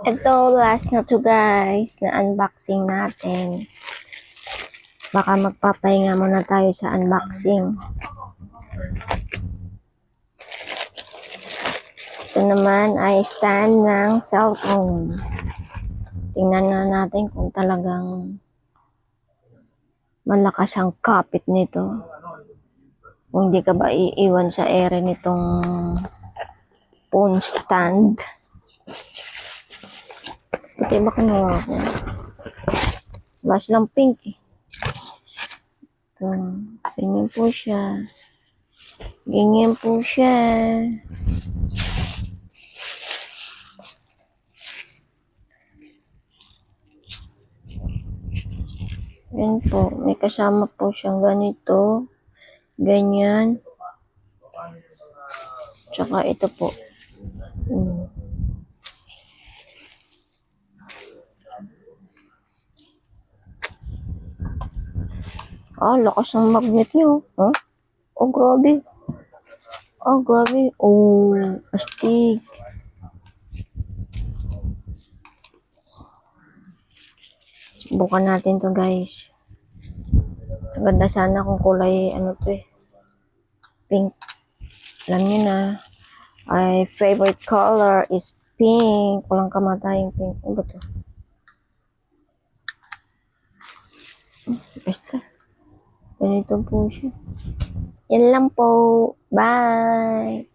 Ito, last na to guys, na unboxing natin. Baka magpapahinga muna tayo sa unboxing. Ito naman ay stand ng cellphone. Tingnan na natin kung talagang malakas ang kapit nito. Kung hindi ka ba iiwan sa ere nitong phone stand. Ito ba kinuha ko? Bas lang pink eh. Ito. Ganyan po siya. Ganyan po siya. Yan po. May kasama po siyang ganito. Ganyan. Tsaka ito po. Lakas ng magnet niyo. Huh? Oh, grabe. Oh, grabe. Oh, astig. Subukan natin to guys. Ganda sana kung kulay, ano to eh. Pink. Alam niyo na. My favorite color is pink. Walang kamatayang pink. Ano ba to? Basta. Ganito po siya. Yan lang po. Bye!